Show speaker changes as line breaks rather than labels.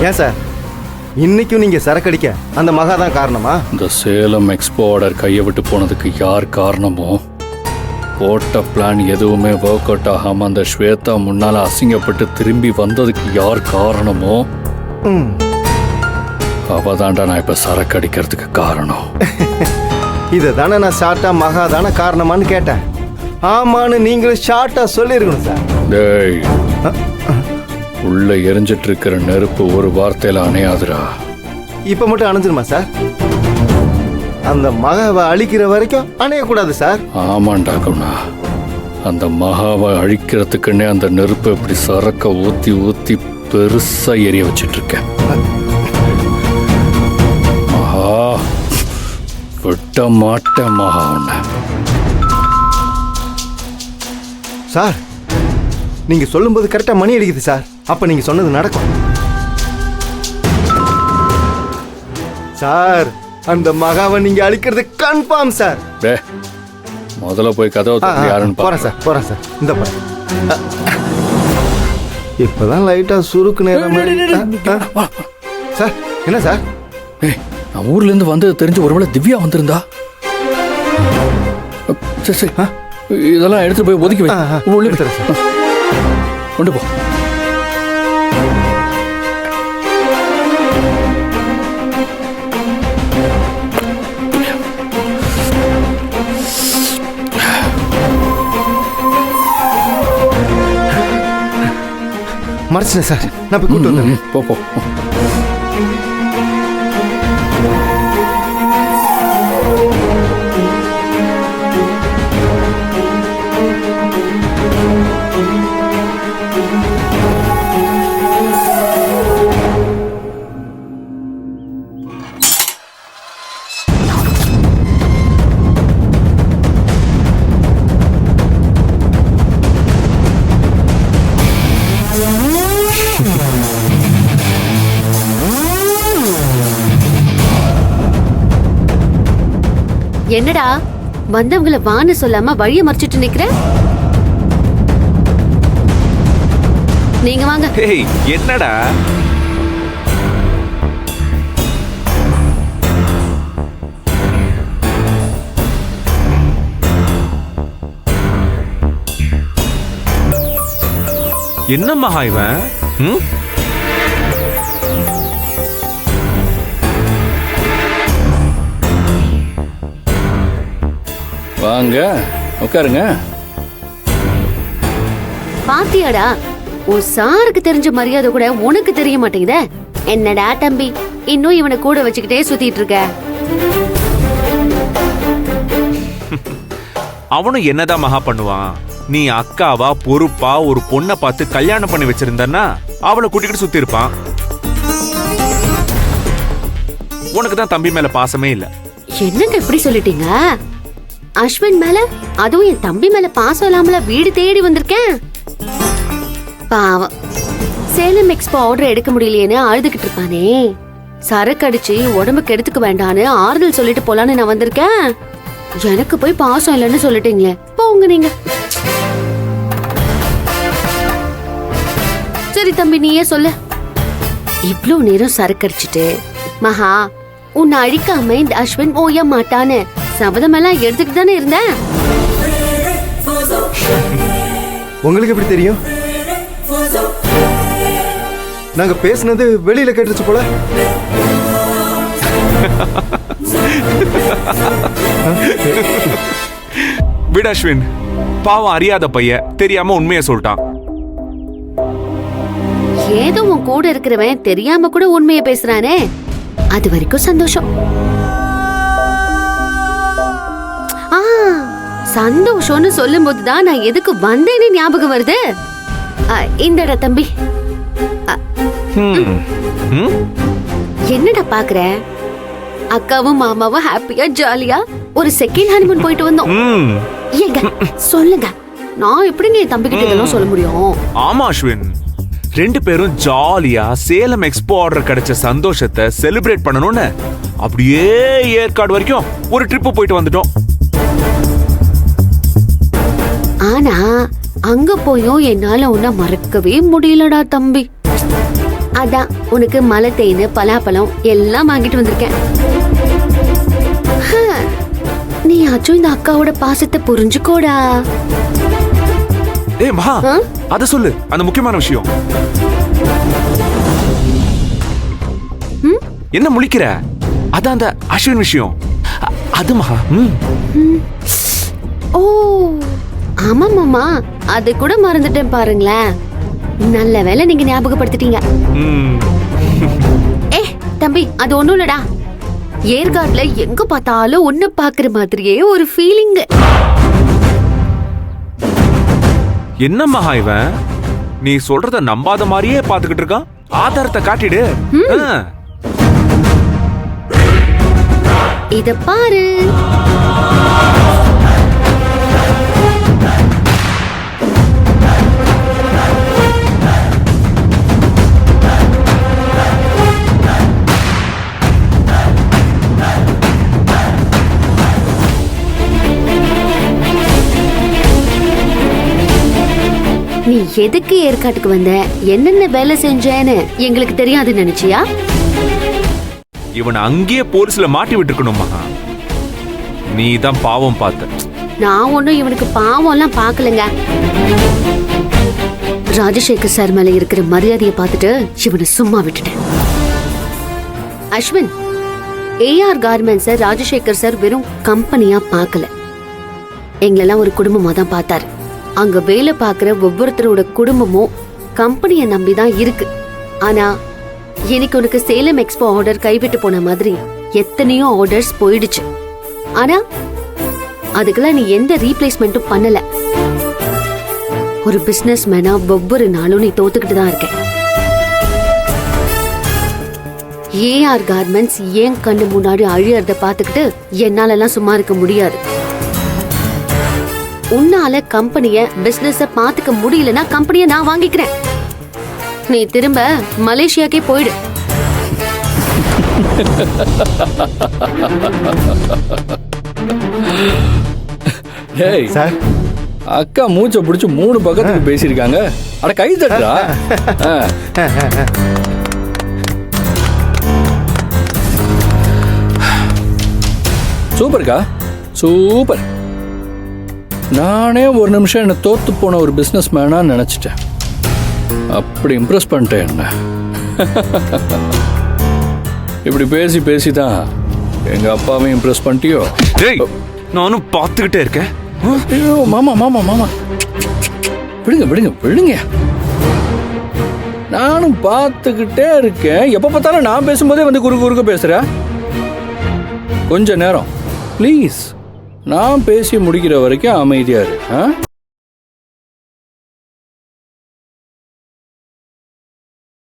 ஏன் சார் இன்னைக்கும் நீங்க சரக்கடிக்க அந்த மகா தான் காரணமா?
இந்த சேலம் எக்ஸ்போ ஆர்டர் கையை விட்டு போனதுக்கு யார் காரணமோ, போட்ட பிளான் எதுவுமே ஒர்க் அவுட் ஆகாம அந்த ஸ்வேதா முன்னால அசிங்கப்பட்டு திரும்பி வந்ததுக்கு யார் காரணமோ அவதான்டா நான் இப்ப சரக்கு அடிக்கிறதுக்கு காரணம்.
இதை தானே நான் ஷார்ட்டா மகா தானே காரணமான்னு கேட்டேன். ஆமான்னு நீங்களும் ஷார்ட்டா சொல்லிருக்கணும் சார்.
டேய், உள்ள எரிஞ்சிட்டு இருக்கிற நெருப்பு ஒரு வார்த்தையில அணையாதுரா.
இப்ப மட்டும் அணைஞ்சிருமா சார்? அந்த மகாவை அழிக்கிற வரைக்கும் அணையக்கூடாது சார்.
ஆமாண்டா குணா, அந்த மகாவை அழிக்கிறதுக்குன்னே அந்த நெருப்பு இப்படி சரக்க ஊத்தி ஊத்தி பெருசா எரிய வச்சிட்டு இருக்கேன். மகா விட்ட மாட்டேன் மகா உன்னை.
சார் நீங்க சொல்லும்போது கரெக்டா மணி அடிக்குது சார். அப்ப நீங்க சொன்னது நடக்கும் சார். அந்த மகாவை நீங்க அழிக்கிறது கன்ஃபார்ம் சார்.
முதல்ல போய் கதவை யாருன்னு
போறேன் சார். போறேன் சார். இந்த போறேன். இப்பதான் லைட்டா சுருக்கு நேரம் சார். என்ன சார்?
நான் ஊர்ல இருந்து வந்தது தெரிஞ்சு ஒருவேளை திவ்யா வந்திருந்தா? சரி சரி, இதெல்லாம் எடுத்து போய் ஒதுக்கி வை. கொண்டு போ.
மறைச்சிட்டேன் சார். நான் போய் கூட்டு வந்தேன்.
போ.
என்னடா வந்தவங்கள வான்னு சொல்லாம வழிய மறைச்சிட்டு நிக்கிற? நீங்க வாங்க.
என்னடா என்ன மகா இவன்?
வாங்க உட்காருங்க.
பாத்தியாடா, உன் சாருக்கு தெரிஞ்ச மரியாதை கூட உனக்கு தெரிய மாட்டேங்குதே. என்னடா தம்பி, இன்னும் இவனை கூட வச்சுக்கிட்டே சுத்திட்டு இருக்க?
அவனும் என்னதான் மகா பண்ணுவான்? நீ அக்காவா பொறுப்பா ஒரு பொண்ணை பார்த்து கல்யாணம் பண்ணி வச்சிருந்தன்னா அவளை கூட்டிக்கிட்டு சுத்தி இருப்பான். உனக்கு தான் தம்பி மேல பாசமே இல்ல.
என்னங்க இப்படி சொல்லிட்டீங்க? அஸ்வின் மேல, அதுவும் என் தம்பி மேல பாசம் இல்லாமல வீடு தேடி வந்திருக்கேன். பாவம், சேலம் எக்ஸ்போ ஆர்டர் எடுக்க முடியலையேன்னு அழுதுகிட்டு இருப்பானே. சரக்கு அடிச்சு உடம்புக்கு எடுத்துக்க வேண்டான்னு ஆறுதல் சொல்லிட்டு போலான்னு நான் வந்திருக்கேன். எனக்கு போய் பாசம் இல்லைன்னு சொல்லிட்டீங்களே, போங்க நீங்க. சரி தம்பி, நீயே சொல்லு. இவ்ளோ நேரம் சரக்கு அடிச்சுட்டு மகா உன்னை அழிக்காம இந்த அஸ்வின் ஓய மாட்டான்னு சபதம் எல்லாம் எடுத்துக்கிட்டு தானே இருந்தேன்.
உங்களுக்கு எப்படி தெரியும்? நாங்க பேசுனது வெளியில கேட்டுச்சு போல.
விட அஸ்வின், பாவம் அறியாத பையன் தெரியாம உண்மையை சொல்லிட்டான்.
ஏதோ உன் கூட இருக்கிறவன் தெரியாம கூட உண்மையை பேசுறானே, அது வரைக்கும் சந்தோஷம். சந்தோஷம்னு சொல்லும் போதுதான் நான் எதுக்கு வந்தேன்னு ஞாபகம் வருது. இந்தடா தம்பி. என்னடா பாக்குற? அக்காவும் மாமாவும் ஹாப்பியா ஜாலியா ஒரு செகண்ட் ஹனிமூன் போயிட்டு வந்தோம். ஏங்க சொல்லுங்க, நான் எப்படி என் தம்பி கிட்ட இதெல்லாம் சொல்ல முடியும்?
ஆமா அஸ்வின், ரெண்டு பேரும் ஜாலியா சேலம் எக்ஸ்போ ஆர்டர் கிடைச்ச சந்தோஷத்தை செலிப்ரேட் பண்ணணும்னு அப்படியே ஏற்காடு வரைக்கும் ஒரு ட்ரிப் போயிட்டு வந்துட்டோம்.
ஆனா அங்க போயும் என்னால உன்ன மறக்கவே முடியலடா தம்பி. அதான் உனக்கு மலை தேனு பலாப்பழம் எல்லாம் வாங்கிட்டு வந்திருக்கேன். ஹ, நீயாச்சும் இந்த அக்காவோட பாசத்தை புரிஞ்சுக்கோடா.
ஏய் மகா,
ஆ?
அத சொல்லு, அந்த முக்கியமான விஷயம். என்ன முழிக்கிற? அதான் அந்த அஸ்வின் விஷயம். அது மகா.
ஓ ஆமா மாமா, அது கூட மறந்துட்டேன் பாருங்களேன். நல்ல வேளை நீங்க ஞாபகப்படுத்திட்டீங்க. ஏ தம்பி, அது ஒண்ணும் இல்லடா. ஏற்காடுல எங்க பார்த்தாலும் ஒண்ணு பாக்குற மாதிரியே ஒரு ஃபீலிங்.
என்ன மகா இவன்? நீ சொல்றத நம்பாத மாதிரியே பாத்துக்கிட்டு இருக்கான். ஆதாரத்தை காட்டிடு.
இத பாரு. நீ எதுக்கு ஏற்காட்டுக்கு வந்த, என்னென்ன வேலை செஞ்சேன்னு எங்களுக்கு தெரியாது நினைச்சியா?
இவன் அங்கேயே போலீஸ்ல மாட்டி விட்டுருக்கணும் மகா. நீ தான் பாவம் பார்த்த.
நான் ஒண்ணும் இவனுக்கு பாவம் எல்லாம் பாக்கலங்க. ராஜசேகர் சார் மேல இருக்கிற மரியாதையை பார்த்துட்டு இவனை சும்மா விட்டுட்டேன். அஸ்வின், ஏஆர் கார்மெண்ட்ஸை ராஜசேகர் சார் வெறும் கம்பெனியா பார்க்கல, எங்களெல்லாம் ஒரு குடும்பமா தான் பார்த்தாரு. அங்க வேலை பார்க்கிற ஒவ்வொருத்தரோட குடும்பமும் கம்பெனியை நம்பிதான் இருக்கு. ஆனா எனக்கு உனக்கு சேலம் எக்ஸ்போ ஆர்டர் கைவிட்டு போன மாதிரி எத்தனையோ ஆர்டர்ஸ் போயிடுச்சு. ஆனா அதுக்கெல்லாம் நீ எந்த ரீப்ளேஸ்மெண்ட்டும் பண்ணல. ஒரு பிசினஸ் மேனா ஒவ்வொரு நாளும் நீ தோத்துக்கிட்டு தான் இருக்க. ஏஆர் கார்மெண்ட்ஸ் ஏன் கண்ணு முன்னாடி அழியறத பாத்துக்கிட்டு என்னால எல்லாம் சும்மா இருக்க முடியாது. உன்னால கம்பெனிய பிசினஸ பாத்துக்க முடியலன்னா கம்பெனிய நான் வாங்கிக்கிறேன். நீ திரும்ப மலேசியாக்கே போயிடு.
டேய்
சார்,
அக்கா மூச்சை பிடிச்சு 3 பக்கத்துக்கு பேசியிருக்காங்க. அட கை தட்டுறா. சூப்பர்க்கா, சூப்பர். நானே ஒரு நிமிஷம் என்ன தோத்து போன ஒரு பிசினஸ் மேனா நினைச்சிட்டேன். அப்படி இம்ப்ரெஸ் பண்ணிட்டேன் என்ன. இப்படி பேசி பேசி தான் எங்க அப்பாவையும் இம்ப்ரெஸ் பண்ணிட்டியோ?
நானும் பார்த்துக்கிட்டே இருக்கேன்.
ஐயோ மாமா மாமா மாமா, விடுங்க விடுங்க விடுங்க. நானும் பார்த்துக்கிட்டே இருக்கேன். எப்ப பார்த்தாலும் நான் பேசும்போதே வந்து குறுக்க பேசுற. கொஞ்ச நேரம் ப்ளீஸ், நான் பேசி முடிக்கிற வரைக்கும் அமைதியா இரு.